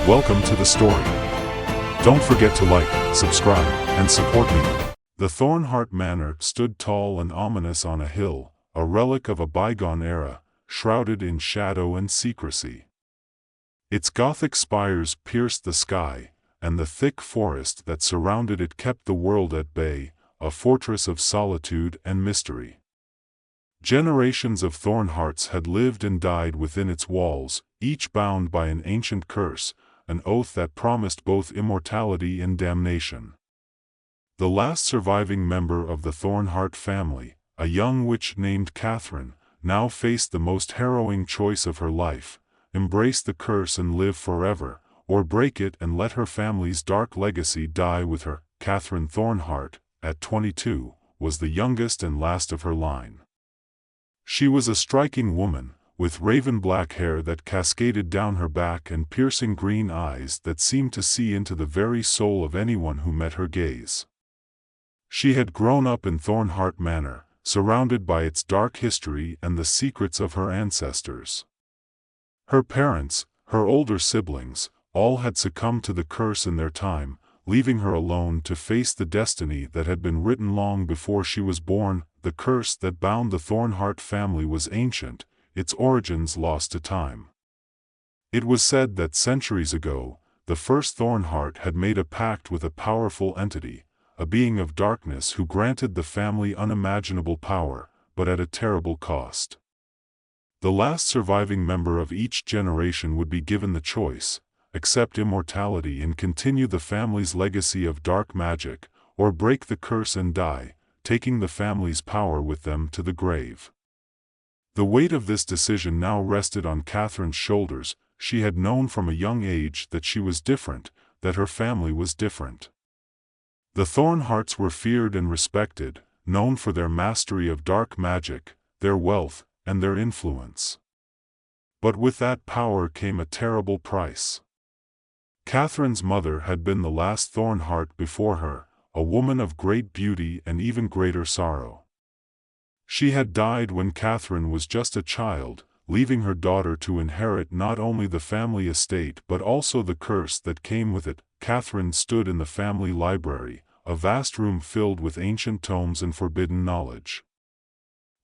Welcome to the story. Don't forget to like, subscribe, and support me. The Thornheart Manor stood tall and ominous on a hill, a relic of a bygone era, shrouded in shadow and secrecy. Its Gothic spires pierced the sky, and the thick forest that surrounded it kept the world at bay, a fortress of solitude and mystery. Generations of Thornhearts had lived and died within its walls, each bound by an ancient curse, an oath that promised both immortality and damnation. The last surviving member of the Thornheart family, a young witch named Catherine, now faced the most harrowing choice of her life: embrace the curse and live forever, or break it and let her family's dark legacy die with her. Catherine Thornheart, at 22, was the youngest and last of her line. She was a striking woman, with raven-black hair that cascaded down her back and piercing green eyes that seemed to see into the very soul of anyone who met her gaze. She had grown up in Thornheart Manor, surrounded by its dark history and the secrets of her ancestors. Her parents, her older siblings, all had succumbed to the curse in their time, leaving her alone to face the destiny that had been written long before she was born. The curse that bound the Thornheart family was ancient, its origins lost to time. It was said that centuries ago, the first Thornheart had made a pact with a powerful entity, a being of darkness who granted the family unimaginable power, but at a terrible cost. The last surviving member of each generation would be given the choice: accept immortality and continue the family's legacy of dark magic, or break the curse and die, taking the family's power with them to the grave. The weight of this decision now rested on Catherine's shoulders. She had known from a young age that she was different, that her family was different. The Thornhearts were feared and respected, known for their mastery of dark magic, their wealth, and their influence. But with that power came a terrible price. Catherine's mother had been the last Thornheart before her, a woman of great beauty and even greater sorrow. She had died when Catherine was just a child, leaving her daughter to inherit not only the family estate but also the curse that came with it. Catherine stood in the family library, a vast room filled with ancient tomes and forbidden knowledge.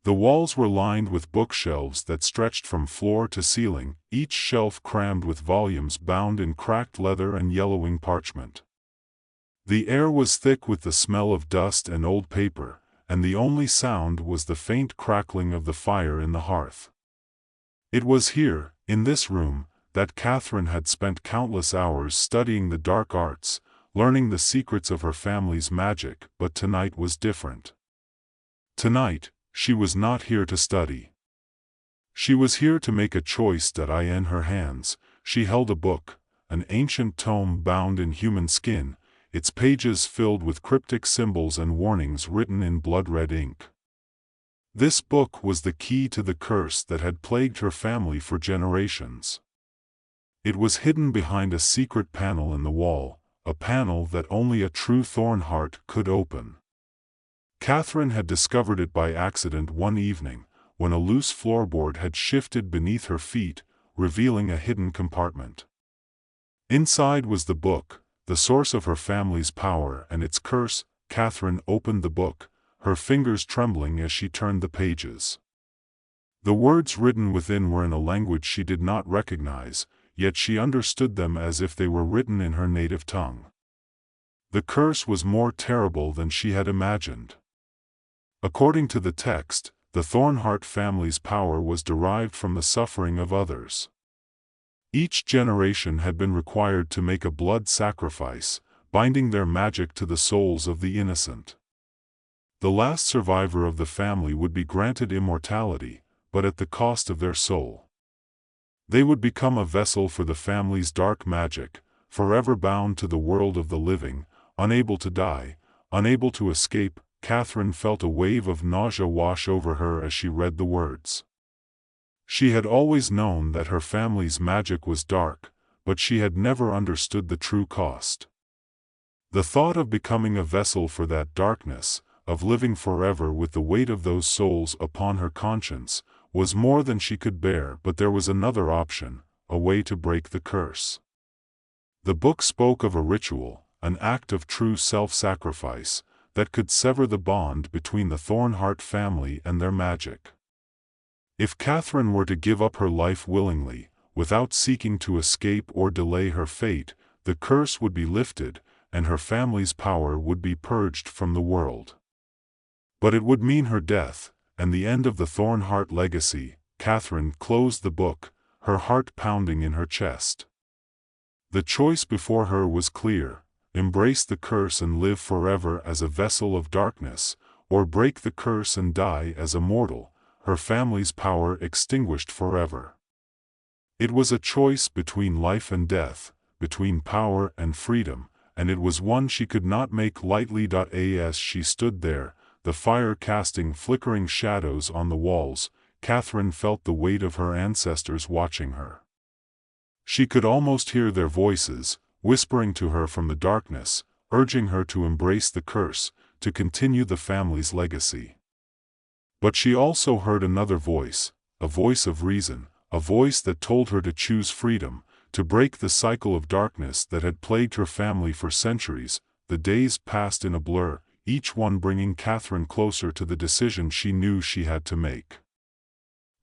The walls were lined with bookshelves that stretched from floor to ceiling, each shelf crammed with volumes bound in cracked leather and yellowing parchment. The air was thick with the smell of dust and old paper, and the only sound was the faint crackling of the fire in the hearth. It was here, in this room, that Catherine had spent countless hours studying the dark arts, learning the secrets of her family's magic. But tonight was different. Tonight, she was not here to study. She was here to make a choice. In her hands, she held a book, an ancient tome bound in human skin, its pages filled with cryptic symbols and warnings written in blood-red ink. This book was the key to the curse that had plagued her family for generations. It was hidden behind a secret panel in the wall, a panel that only a true Thornheart could open. Catherine had discovered it by accident one evening, when a loose floorboard had shifted beneath her feet, revealing a hidden compartment. Inside was the book, the source of her family's power and its curse. Catherine opened the book, her fingers trembling as she turned the pages. The words written within were in a language she did not recognize, yet she understood them as if they were written in her native tongue. The curse was more terrible than she had imagined. According to the text, the Thornheart family's power was derived from the suffering of others. Each generation had been required to make a blood sacrifice, binding their magic to the souls of the innocent. The last survivor of the family would be granted immortality, but at the cost of their soul. They would become a vessel for the family's dark magic, forever bound to the world of the living, unable to die, unable to escape. Catherine felt a wave of nausea wash over her as she read the words. She had always known that her family's magic was dark, but she had never understood the true cost. The thought of becoming a vessel for that darkness, of living forever with the weight of those souls upon her conscience, was more than she could bear. But there was another option, a way to break the curse. The book spoke of a ritual, an act of true self-sacrifice, that could sever the bond between the Thornheart family and their magic. If Catherine were to give up her life willingly, without seeking to escape or delay her fate, the curse would be lifted, and her family's power would be purged from the world. But it would mean her death, and the end of the Thornheart legacy. Catherine closed the book, her heart pounding in her chest. The choice before her was clear: embrace the curse and live forever as a vessel of darkness, or break the curse and die as a mortal, her family's power extinguished forever. It was a choice between life and death, between power and freedom, and it was one she could not make lightly. As she stood there, the fire casting flickering shadows on the walls, Catherine felt the weight of her ancestors watching her. She could almost hear their voices, whispering to her from the darkness, urging her to embrace the curse, to continue the family's legacy. But she also heard another voice, a voice of reason, a voice that told her to choose freedom, to break the cycle of darkness that had plagued her family for centuries. The days passed in a blur, each one bringing Catherine closer to the decision she knew she had to make.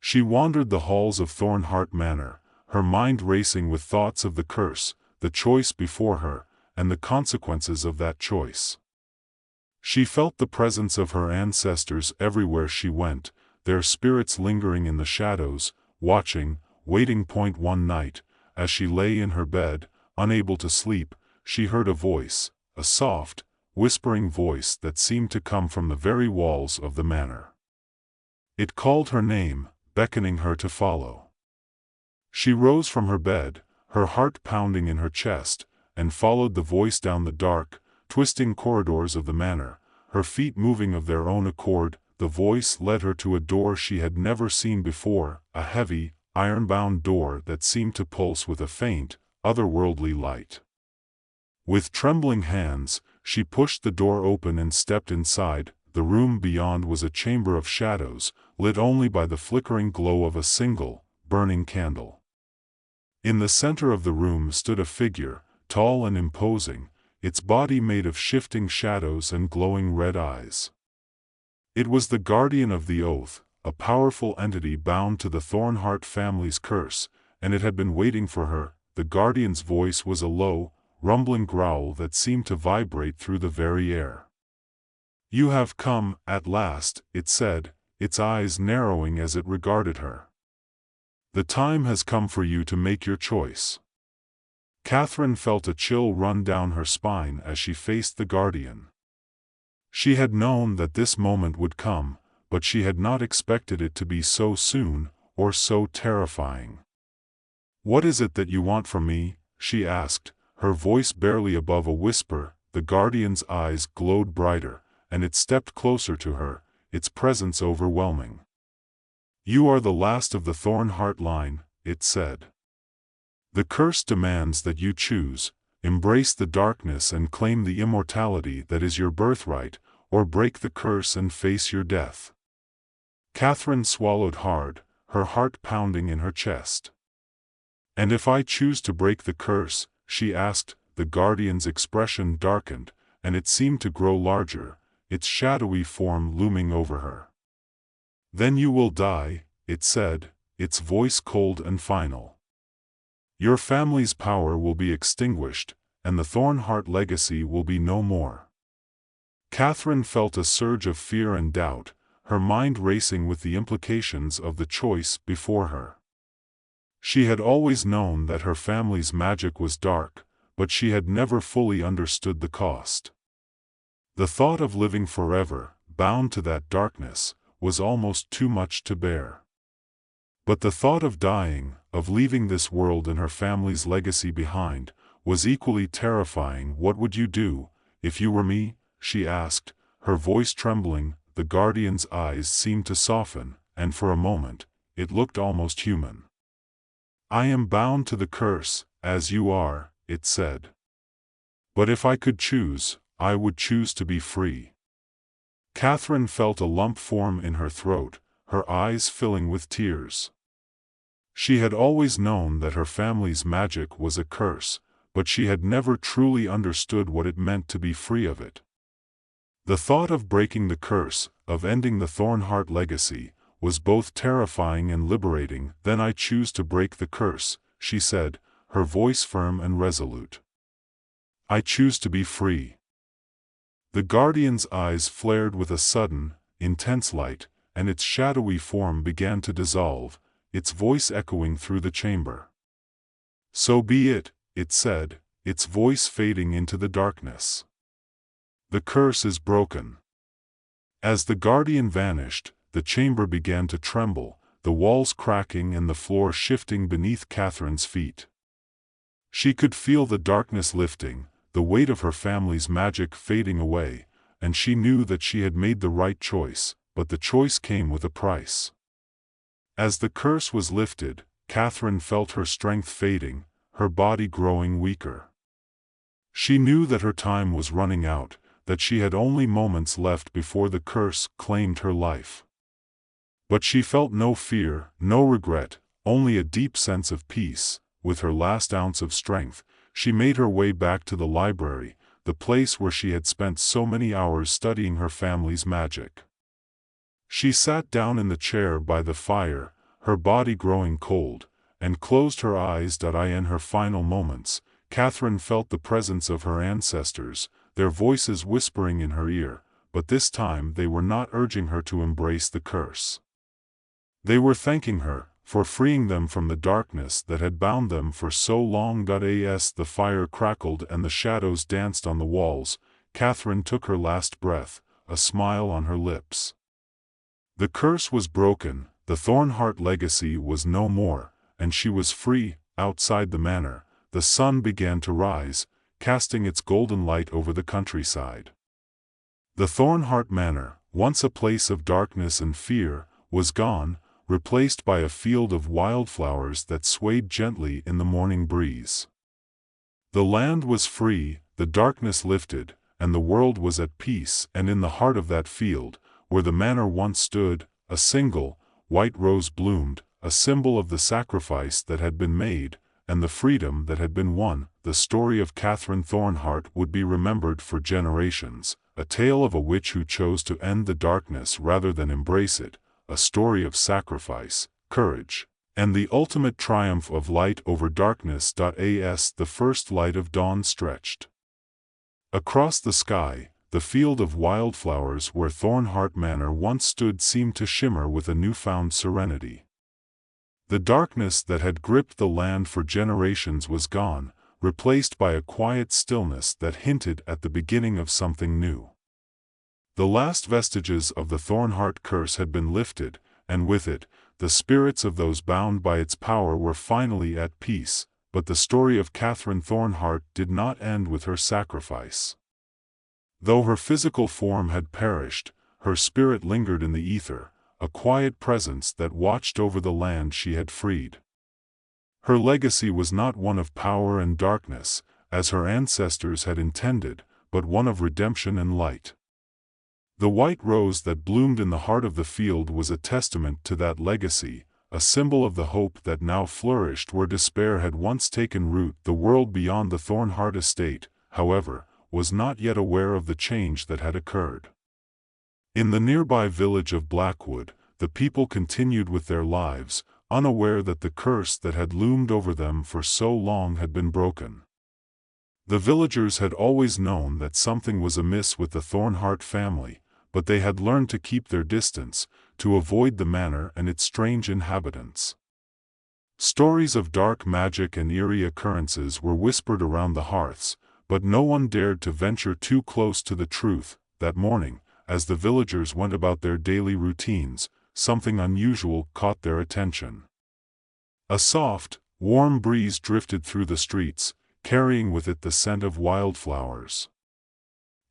She wandered the halls of Thornheart Manor, her mind racing with thoughts of the curse, the choice before her, and the consequences of that choice. She felt the presence of her ancestors everywhere she went, their spirits lingering in the shadows, watching, waiting. One night, as she lay in her bed, unable to sleep, she heard a voice, a soft, whispering voice that seemed to come from the very walls of the manor. It called her name, beckoning her to follow. She rose from her bed, her heart pounding in her chest, and followed the voice down the dark, twisting corridors of the manor, her feet moving of their own accord. The voice led her to a door she had never seen before, a heavy, iron-bound door that seemed to pulse with a faint, otherworldly light. With trembling hands, she pushed the door open and stepped inside. The room beyond was a chamber of shadows, lit only by the flickering glow of a single, burning candle. In the center of the room stood a figure, tall and imposing, its body made of shifting shadows and glowing red eyes. It was the guardian of the oath, a powerful entity bound to the Thornheart family's curse, and it had been waiting for her. The guardian's voice was a low, rumbling growl that seemed to vibrate through the very air. "You have come, at last," it said, its eyes narrowing as it regarded her. "The time has come for you to make your choice." Catherine felt a chill run down her spine as she faced the guardian. She had known that this moment would come, but she had not expected it to be so soon, or so terrifying. "What is it that you want from me?" she asked, her voice barely above a whisper. The guardian's eyes glowed brighter, and it stepped closer to her, its presence overwhelming. "You are the last of the Thornheart line," it said. "The curse demands that you choose, embrace the darkness and claim the immortality that is your birthright, or break the curse and face your death." Catherine swallowed hard, her heart pounding in her chest. "And if I choose to break the curse?" she asked. The guardian's expression darkened, and it seemed to grow larger, its shadowy form looming over her. "Then you will die," it said, its voice cold and final. "Your family's power will be extinguished, and the Thornheart legacy will be no more." Catherine felt a surge of fear and doubt, her mind racing with the implications of the choice before her. She had always known that her family's magic was dark, but she had never fully understood the cost. The thought of living forever, bound to that darkness, was almost too much to bear. But the thought of dying, of leaving this world and her family's legacy behind, was equally terrifying. "What would you do, if you were me?" she asked, her voice trembling. The guardian's eyes seemed to soften, and for a moment, it looked almost human. "I am bound to the curse, as you are," it said. "But if I could choose, I would choose to be free." Catherine felt a lump form in her throat, her eyes filling with tears. She had always known that her family's magic was a curse, but she had never truly understood what it meant to be free of it. The thought of breaking the curse, of ending the Thornheart legacy, was both terrifying and liberating. "Then I choose to break the curse," she said, her voice firm and resolute. "I choose to be free." The guardian's eyes flared with a sudden, intense light, and its shadowy form began to dissolve, its voice echoing through the chamber. "So be it," it said, its voice fading into the darkness. "The curse is broken." As the guardian vanished, the chamber began to tremble, the walls cracking and the floor shifting beneath Catherine's feet. She could feel the darkness lifting, the weight of her family's magic fading away, and she knew that she had made the right choice, but the choice came with a price. As the curse was lifted, Catherine felt her strength fading, her body growing weaker. She knew that her time was running out, that she had only moments left before the curse claimed her life. But she felt no fear, no regret, only a deep sense of peace. With her last ounce of strength, she made her way back to the library, the place where she had spent so many hours studying her family's magic. She sat down in the chair by the fire, her body growing cold, and closed her eyes. In her final moments, Catherine felt the presence of her ancestors, their voices whispering in her ear, but this time they were not urging her to embrace the curse. They were thanking her for freeing them from the darkness that had bound them for so long. As the fire crackled and the shadows danced on the walls, Catherine took her last breath, a smile on her lips. The curse was broken, the Thornheart legacy was no more, and she was free. Outside the manor, the sun began to rise, casting its golden light over the countryside. The Thornheart Manor, once a place of darkness and fear, was gone, replaced by a field of wildflowers that swayed gently in the morning breeze. The land was free, the darkness lifted, and the world was at peace. And in the heart of that field, where the manor once stood, a single, white rose bloomed, a symbol of the sacrifice that had been made, and the freedom that had been won. The story of Catherine Thornheart would be remembered for generations, a tale of a witch who chose to end the darkness rather than embrace it, a story of sacrifice, courage, and the ultimate triumph of light over darkness. As the first light of dawn stretched across the sky, the field of wildflowers where Thornheart Manor once stood seemed to shimmer with a newfound serenity. The darkness that had gripped the land for generations was gone, replaced by a quiet stillness that hinted at the beginning of something new. The last vestiges of the Thornheart curse had been lifted, and with it, the spirits of those bound by its power were finally at peace. But the story of Catherine Thornheart did not end with her sacrifice. Though her physical form had perished, her spirit lingered in the ether, a quiet presence that watched over the land she had freed. Her legacy was not one of power and darkness, as her ancestors had intended, but one of redemption and light. The white rose that bloomed in the heart of the field was a testament to that legacy, a symbol of the hope that now flourished where despair had once taken root. The world beyond the Thornheart estate, however, was not yet aware of the change that had occurred. In the nearby village of Blackwood, the people continued with their lives, unaware that the curse that had loomed over them for so long had been broken. The villagers had always known that something was amiss with the Thornheart family, but they had learned to keep their distance, to avoid the manor and its strange inhabitants. Stories of dark magic and eerie occurrences were whispered around the hearths, but no one dared to venture too close to the truth. That morning, as the villagers went about their daily routines, something unusual caught their attention. A soft, warm breeze drifted through the streets, carrying with it the scent of wildflowers.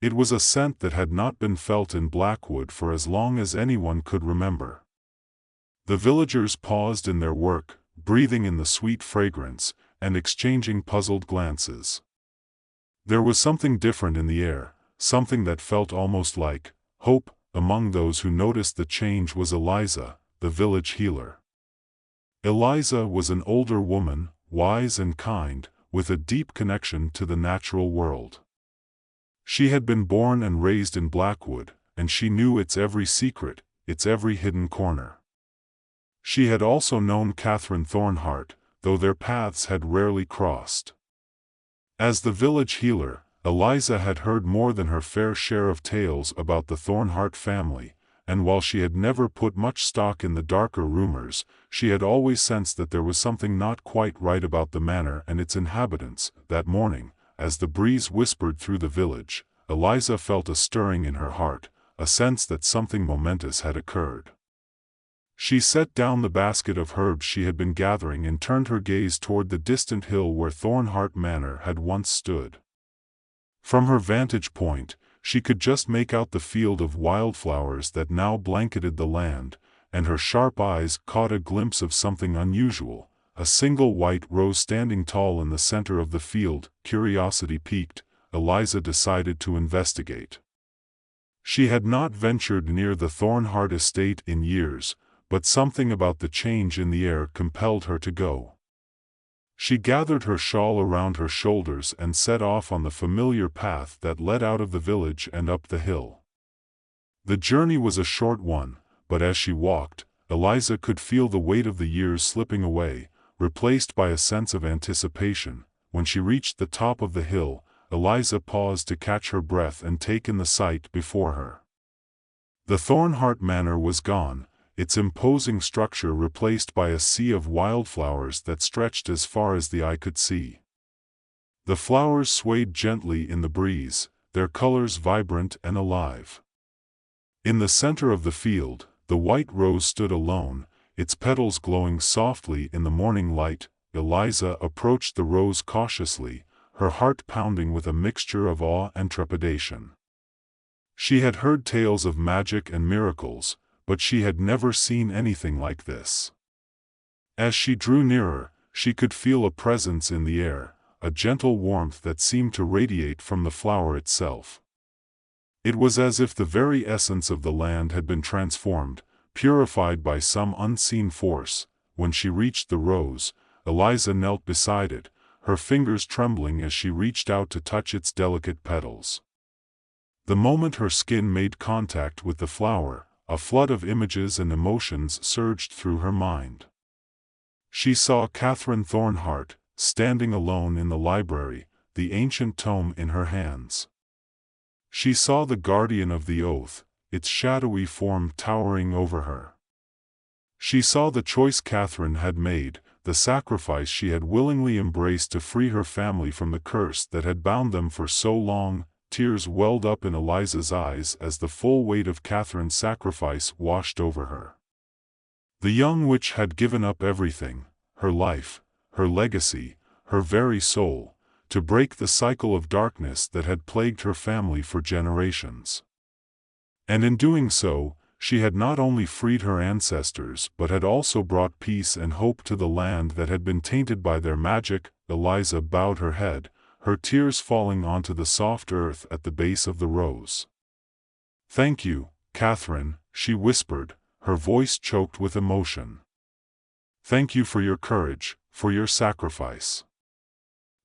It was a scent that had not been felt in Blackwood for as long as anyone could remember. The villagers paused in their work, breathing in the sweet fragrance, and exchanging puzzled glances. There was something different in the air, something that felt almost like hope. Among those who noticed the change was Eliza, the village healer. Eliza was an older woman, wise and kind, with a deep connection to the natural world. She had been born and raised in Blackwood, and she knew its every secret, its every hidden corner. She had also known Catherine Thornheart, though their paths had rarely crossed. As the village healer, Eliza had heard more than her fair share of tales about the Thornheart family, and while she had never put much stock in the darker rumors, she had always sensed that there was something not quite right about the manor and its inhabitants. That morning, as the breeze whispered through the village, Eliza felt a stirring in her heart, a sense that something momentous had occurred. She set down the basket of herbs she had been gathering and turned her gaze toward the distant hill where Thornheart Manor had once stood. From her vantage point, she could just make out the field of wildflowers that now blanketed the land, and her sharp eyes caught a glimpse of something unusual, a single white rose standing tall in the center of the field. Curiosity piqued, Eliza decided to investigate. She had not ventured near the Thornheart estate in years, but something about the change in the air compelled her to go. She gathered her shawl around her shoulders and set off on the familiar path that led out of the village and up the hill. The journey was a short one, but as she walked, Eliza could feel the weight of the years slipping away, replaced by a sense of anticipation. When she reached the top of the hill, Eliza paused to catch her breath and take in the sight before her. The Thornheart Manor was gone, its imposing structure replaced by a sea of wildflowers that stretched as far as the eye could see. The flowers swayed gently in the breeze, their colors vibrant and alive. In the center of the field, the white rose stood alone, its petals glowing softly in the morning light. Eliza approached the rose cautiously, her heart pounding with a mixture of awe and trepidation. She had heard tales of magic and miracles, but she had never seen anything like this. As she drew nearer, she could feel a presence in the air, a gentle warmth that seemed to radiate from the flower itself. It was as if the very essence of the land had been transformed, purified by some unseen force. When she reached the rose, Eliza knelt beside it, her fingers trembling as she reached out to touch its delicate petals. The moment her skin made contact with the flower, a flood of images and emotions surged through her mind. She saw Catherine Thornheart, standing alone in the library, the ancient tome in her hands. She saw the guardian of the oath, its shadowy form towering over her. She saw the choice Catherine had made, the sacrifice she had willingly embraced to free her family from the curse that had bound them for so long. Tears welled up in Eliza's eyes as the full weight of Catherine's sacrifice washed over her. The young witch had given up everything, her life, her legacy, her very soul, to break the cycle of darkness that had plagued her family for generations. And in doing so, she had not only freed her ancestors but had also brought peace and hope to the land that had been tainted by their magic. Eliza bowed her head, her tears falling onto the soft earth at the base of the rose. "Thank you, Catherine," she whispered, her voice choked with emotion. "Thank you for your courage, for your sacrifice.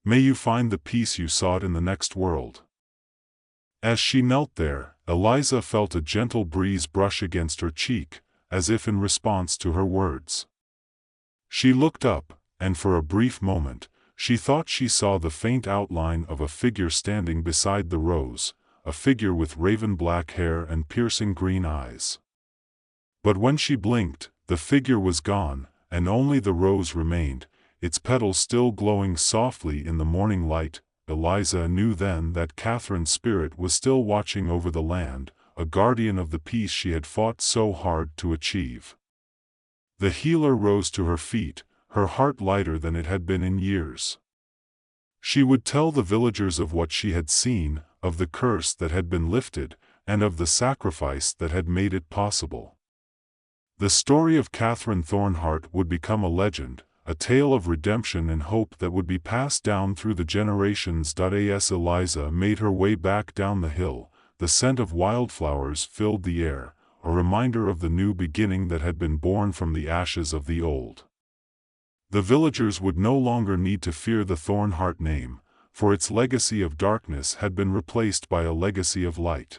May you find the peace you sought in the next world." As she knelt there, Eliza felt a gentle breeze brush against her cheek, as if in response to her words. She looked up, and for a brief moment, she thought she saw the faint outline of a figure standing beside the rose, a figure with raven-black hair and piercing green eyes. But when she blinked, the figure was gone, and only the rose remained, its petals still glowing softly in the morning light. Eliza knew then that Catherine's spirit was still watching over the land, a guardian of the peace she had fought so hard to achieve. The healer rose to her feet, her heart lighter than it had been in years. She would tell the villagers of what she had seen, of the curse that had been lifted, and of the sacrifice that had made it possible. The story of Catherine Thornheart would become a legend, a tale of redemption and hope that would be passed down through the generations. As Eliza made her way back down the hill, the scent of wildflowers filled the air, a reminder of the new beginning that had been born from the ashes of the old. The villagers would no longer need to fear the Thornheart name, for its legacy of darkness had been replaced by a legacy of light.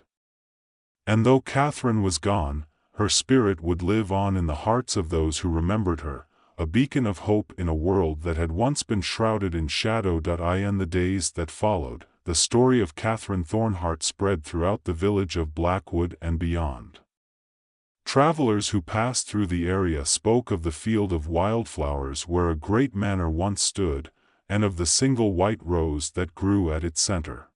And though Catherine was gone, her spirit would live on in the hearts of those who remembered her, a beacon of hope in a world that had once been shrouded in shadow. In the days that followed, the story of Catherine Thornheart spread throughout the village of Blackwood and beyond. Travelers who passed through the area spoke of the field of wildflowers where a great manor once stood, and of the single white rose that grew at its center.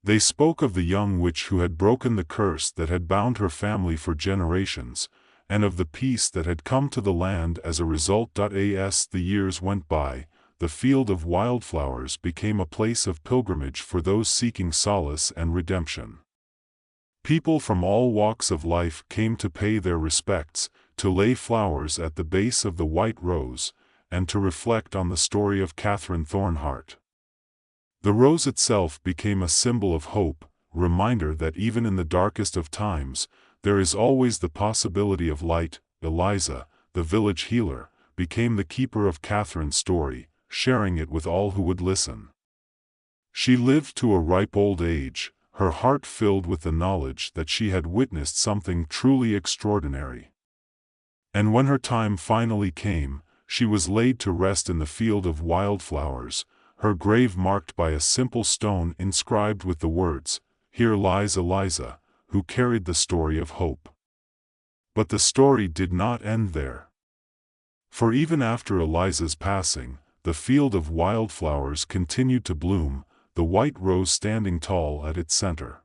They spoke of the young witch who had broken the curse that had bound her family for generations, and of the peace that had come to the land as a result. As the years went by, the field of wildflowers became a place of pilgrimage for those seeking solace and redemption. People from all walks of life came to pay their respects, to lay flowers at the base of the white rose, and to reflect on the story of Catherine Thornheart. The rose itself became a symbol of hope, reminder that even in the darkest of times, there is always the possibility of light. Eliza, the village healer, became the keeper of Catherine's story, sharing it with all who would listen. She lived to a ripe old age, her heart filled with the knowledge that she had witnessed something truly extraordinary. And when her time finally came, she was laid to rest in the field of wildflowers, her grave marked by a simple stone inscribed with the words, "Here lies Eliza, who carried the story of hope." But the story did not end there. For even after Eliza's passing, the field of wildflowers continued to bloom, the white rose standing tall at its center.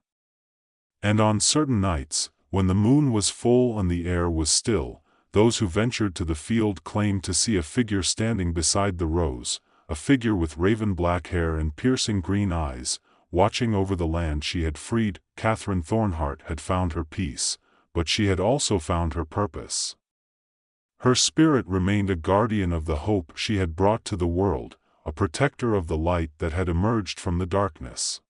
And on certain nights, when the moon was full and the air was still, those who ventured to the field claimed to see a figure standing beside the rose, a figure with raven-black hair and piercing green eyes, watching over the land she had freed. Catherine Thornheart had found her peace, but she had also found her purpose. Her spirit remained a guardian of the hope she had brought to the world, a protector of the light that had emerged from the darkness.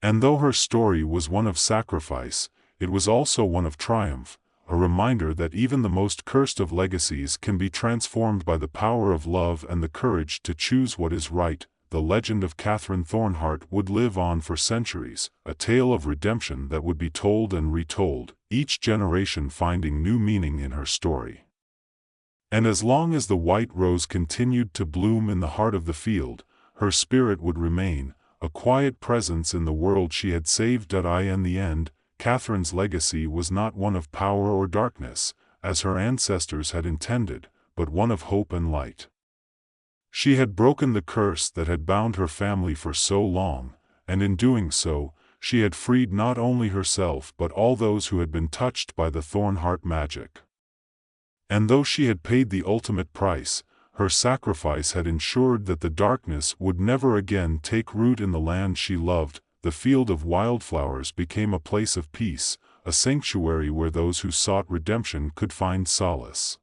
And though her story was one of sacrifice, it was also one of triumph, a reminder that even the most cursed of legacies can be transformed by the power of love and the courage to choose what is right. The legend of Catherine Thornheart would live on for centuries, a tale of redemption that would be told and retold, each generation finding new meaning in her story. And as long as the white rose continued to bloom in the heart of the field, her spirit would remain, a quiet presence in the world she had saved. In the end, Catherine's legacy was not one of power or darkness, as her ancestors had intended, but one of hope and light. She had broken the curse that had bound her family for so long, and in doing so, she had freed not only herself but all those who had been touched by the Thornheart magic. And though she had paid the ultimate price, her sacrifice had ensured that the darkness would never again take root in the land she loved. The field of wildflowers became a place of peace, a sanctuary where those who sought redemption could find solace.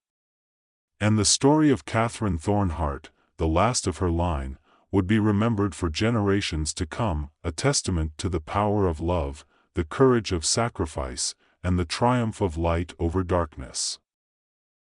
And the story of Catherine Thornheart, the last of her line, would be remembered for generations to come, a testament to the power of love, the courage of sacrifice, and the triumph of light over darkness.